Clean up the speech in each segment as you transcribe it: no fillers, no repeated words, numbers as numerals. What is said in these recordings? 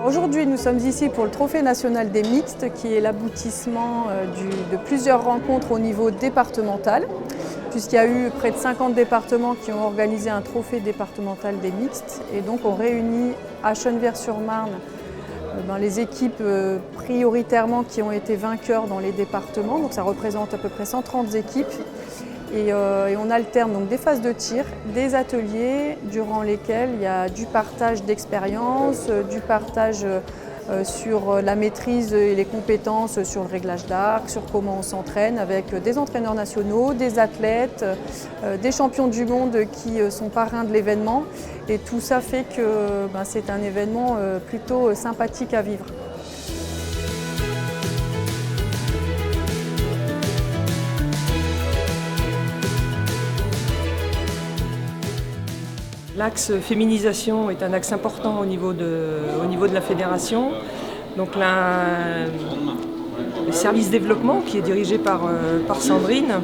Aujourd'hui, nous sommes ici pour le Trophée national des mixtes, qui est l'aboutissement de plusieurs rencontres au niveau départemental, puisqu'il y a eu près de 50 départements qui ont organisé un trophée départemental des mixtes. Et donc on réunit à Chennevières-sur-Marne les équipes prioritairement qui ont été vainqueurs dans les départements. Donc ça représente à peu près 130 équipes. Et on alterne donc des phases de tir, des ateliers durant lesquels il y a du partage d'expérience, du partage sur la maîtrise et les compétences sur le réglage d'arc, sur comment on s'entraîne avec des entraîneurs nationaux, des athlètes, des champions du monde qui sont parrains de l'événement. Et tout ça fait que c'est un événement plutôt sympathique à vivre. L'axe féminisation est un axe important au niveau de la fédération. Donc le service développement, qui est dirigé par Sandrine,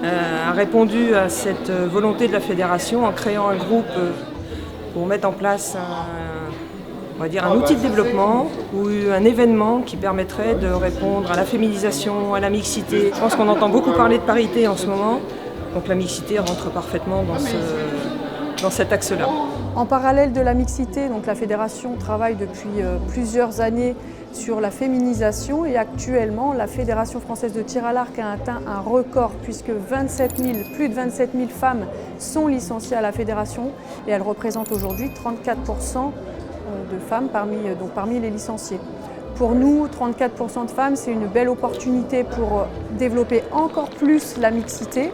a répondu à cette volonté de la fédération en créant un groupe pour mettre en place un outil de développement ou un événement qui permettrait de répondre à la féminisation, à la mixité. Je pense qu'on entend beaucoup parler de parité en ce moment, donc la mixité rentre parfaitement dans cet axe-là. En parallèle de la mixité, donc la fédération travaille depuis plusieurs années sur la féminisation et actuellement la Fédération française de tir à l'arc a atteint un record puisque plus de 27 000 femmes sont licenciées à la fédération et elles représentent aujourd'hui 34% de femmes parmi les licenciés. Pour nous, 34% de femmes, c'est une belle opportunité pour développer encore plus la mixité.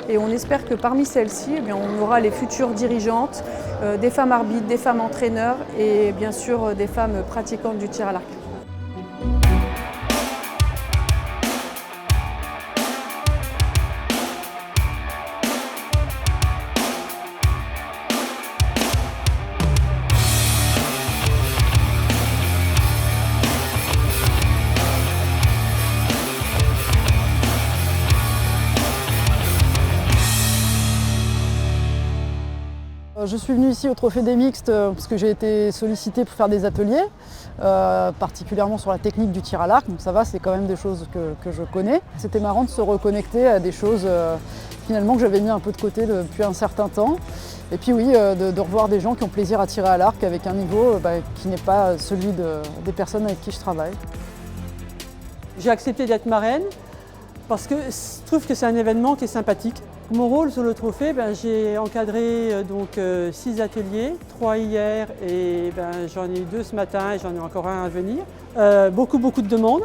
Et on espère que parmi celles-ci, on aura les futures dirigeantes, des femmes arbitres, des femmes entraîneurs et bien sûr des femmes pratiquantes du tir à l'arc. Je suis venue ici au Trophée des mixtes parce que j'ai été sollicitée pour faire des ateliers, particulièrement sur la technique du tir à l'arc, donc ça va, c'est quand même des choses que je connais. C'était marrant de se reconnecter à des choses finalement que j'avais mis un peu de côté depuis un certain temps. Et puis oui, de revoir des gens qui ont plaisir à tirer à l'arc avec un niveau qui n'est pas celui des personnes avec qui je travaille. J'ai accepté d'être marraine parce que je trouve que c'est un événement qui est sympathique. Mon rôle sur le trophée, j'ai encadré 6 ateliers, 3 hier et j'en ai eu 2 ce matin et j'en ai encore un à venir. Beaucoup de demandes,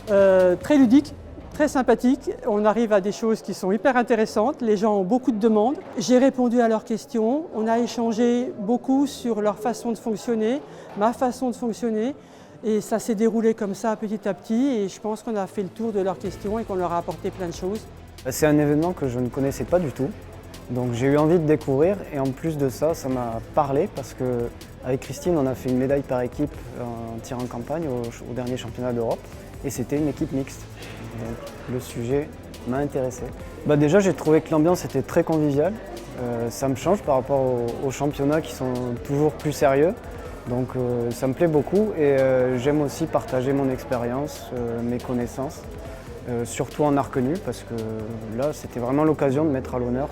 très ludiques, très sympathiques. On arrive à des choses qui sont hyper intéressantes, les gens ont beaucoup de demandes. J'ai répondu à leurs questions, on a échangé beaucoup sur leur façon de fonctionner, ma façon de fonctionner. Et ça s'est déroulé comme ça petit à petit et je pense qu'on a fait le tour de leurs questions et qu'on leur a apporté plein de choses. C'est un événement que je ne connaissais pas du tout, donc j'ai eu envie de découvrir et en plus de ça, ça m'a parlé parce qu'avec Christine, on a fait une médaille par équipe en tir en campagne au dernier championnat d'Europe et c'était une équipe mixte. Donc le sujet m'a intéressé. Déjà, j'ai trouvé que l'ambiance était très conviviale, ça me change par rapport aux championnats qui sont toujours plus sérieux. Donc ça me plaît beaucoup et j'aime aussi partager mon expérience, mes connaissances. Surtout en arc nu parce que là c'était vraiment l'occasion de mettre à l'honneur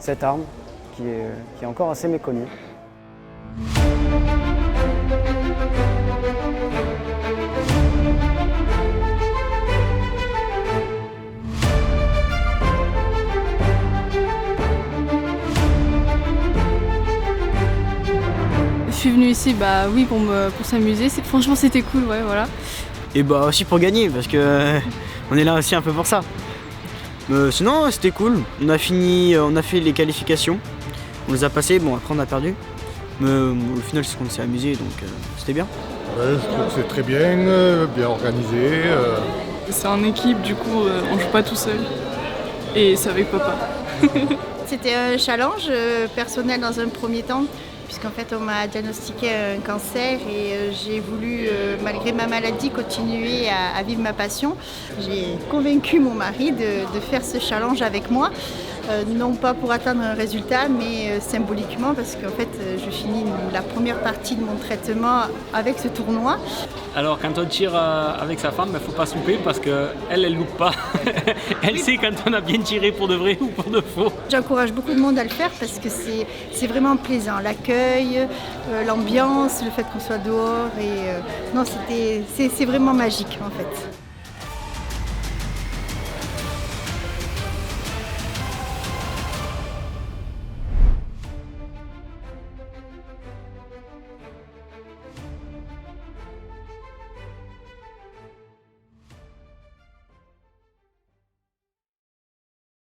cette arme qui est encore assez méconnue. Je suis venue ici pour s'amuser, franchement c'était cool, ouais, voilà. Et aussi pour gagner parce que on est là aussi un peu pour ça. Sinon c'était cool, on a fait les qualifications, on les a passées, après on a perdu. Mais au final c'est qu'on s'est amusé donc c'était bien. Ouais, je trouve que c'est très bien, bien organisé. C'est en équipe, du coup on joue pas tout seul et c'est avec papa. C'était un challenge personnel dans un premier temps puisqu'en fait on m'a diagnostiqué un cancer et j'ai voulu, malgré ma maladie, continuer à vivre ma passion. J'ai convaincu mon mari de faire ce challenge avec moi, non pas pour atteindre un résultat, mais symboliquement, parce qu'en fait je finis la première partie de mon traitement avec ce tournoi. Alors quand on tire avec sa femme, il ne faut pas se louper parce qu'elle ne loupe pas. Elle sait quand on a bien tiré pour de vrai ou pour de faux. J'encourage beaucoup de monde à le faire parce que c'est vraiment plaisant. L'accueil, l'ambiance, le fait qu'on soit dehors. Non, c'est vraiment magique en fait.